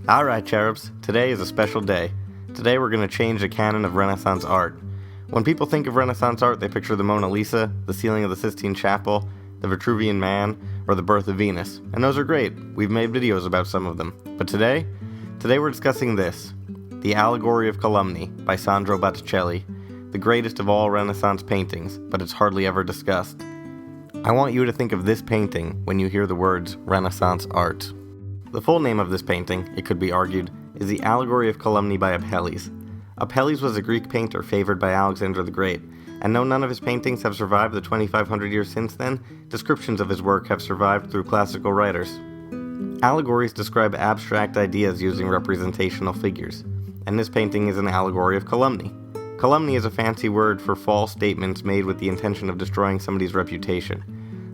Alright, cherubs, today is a special day. Today we're going to change the canon of Renaissance art. When people think of Renaissance art, they picture the Mona Lisa, the ceiling of the Sistine Chapel, the Vitruvian Man, or the birth of Venus. And those are great. We've made videos about some of them. But today we're discussing this, the Allegory of Calumny by Sandro Botticelli, the greatest of all Renaissance paintings, but it's hardly ever discussed. I want you to think of this painting when you hear the words Renaissance art. The full name of this painting, it could be argued, is the Allegory of Calumny by Apelles. Apelles was a Greek painter favored by Alexander the Great, and though none of his paintings have survived the 2,500 years since then, descriptions of his work have survived through classical writers. Allegories describe abstract ideas using representational figures, and this painting is an allegory of calumny. Calumny is a fancy word for false statements made with the intention of destroying somebody's reputation.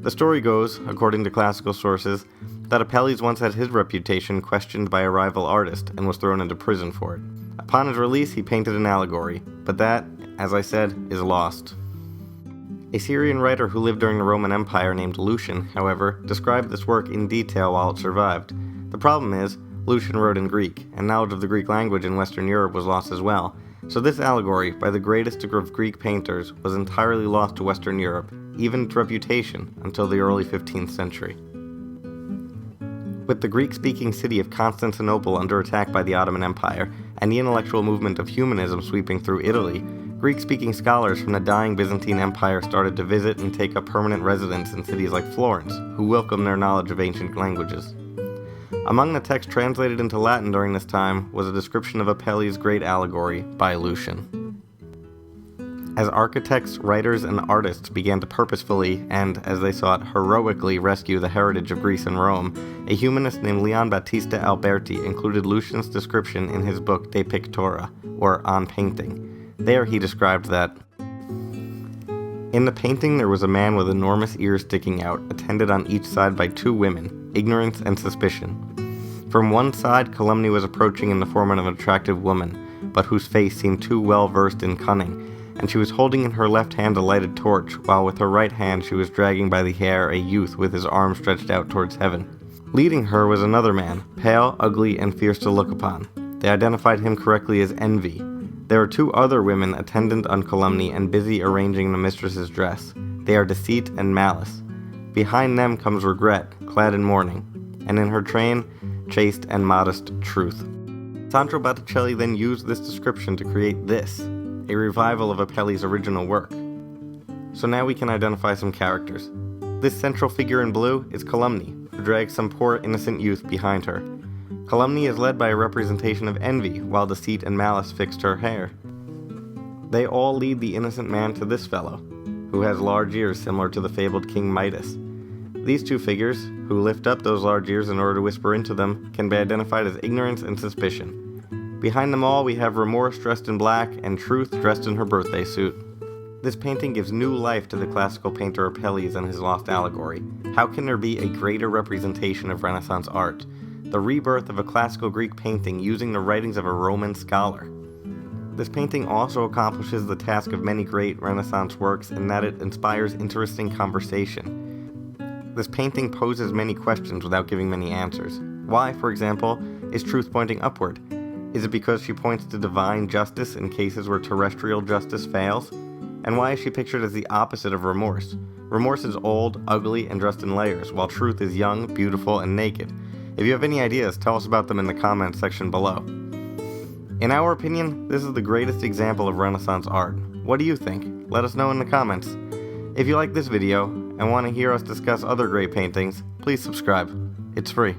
The story goes, according to classical sources, that Apelles once had his reputation questioned by a rival artist and was thrown into prison for it. Upon his release, he painted an allegory, but that, as I said, is lost. A Syrian writer who lived during the Roman Empire named Lucian, however, described this work in detail while it survived. The problem is, Lucian wrote in Greek, and knowledge of the Greek language in Western Europe was lost as well. So this allegory, by the greatest of Greek painters, was entirely lost to Western Europe, even its reputation, until the early 15th century. With the Greek-speaking city of Constantinople under attack by the Ottoman Empire, and the intellectual movement of humanism sweeping through Italy, Greek-speaking scholars from the dying Byzantine Empire started to visit and take up permanent residence in cities like Florence, who welcomed their knowledge of ancient languages. Among the texts translated into Latin during this time was a description of Apelles' great allegory by Lucian. As architects, writers, and artists began to purposefully, and, as they saw it, heroically rescue the heritage of Greece and Rome, a humanist named Leon Battista Alberti included Lucian's description in his book De Pictura, or On Painting. There he described that, "In the painting there was a man with enormous ears sticking out, attended on each side by two women, Ignorance and Suspicion. From one side, Calumny was approaching in the form of an attractive woman, but whose face seemed too well versed in cunning, and she was holding in her left hand a lighted torch, while with her right hand she was dragging by the hair a youth with his arm stretched out towards heaven. Leading her was another man, pale, ugly, and fierce to look upon. They identified him correctly as Envy. There are two other women attendant on Calumny and busy arranging the mistress's dress. They are Deceit and Malice. Behind them comes Regret, clad in mourning, and in her train, chaste and modest Truth." Sandro Botticelli then used this description to create this, a revival of Apelles' original work. So now we can identify some characters. This central figure in blue is Calumny, who drags some poor innocent youth behind her. Calumny is led by a representation of Envy, while Deceit and Malice fixed her hair. They all lead the innocent man to this fellow, who has large ears similar to the fabled King Midas. These two figures, who lift up those large ears in order to whisper into them, can be identified as Ignorance and Suspicion. Behind them all, we have Remorse dressed in black and Truth dressed in her birthday suit. This painting gives new life to the classical painter Apelles and his lost allegory. How can there be a greater representation of Renaissance art? The rebirth of a classical Greek painting using the writings of a Roman scholar. This painting also accomplishes the task of many great Renaissance works in that it inspires interesting conversation. This painting poses many questions without giving many answers. Why, for example, is Truth pointing upward? Is it because she points to divine justice in cases where terrestrial justice fails? And why is she pictured as the opposite of Remorse? Remorse is old, ugly, and dressed in layers, while Truth is young, beautiful, and naked. If you have any ideas, tell us about them in the comments section below. In our opinion, this is the greatest example of Renaissance art. What do you think? Let us know in the comments. If you like this video and want to hear us discuss other great paintings, please subscribe. It's free.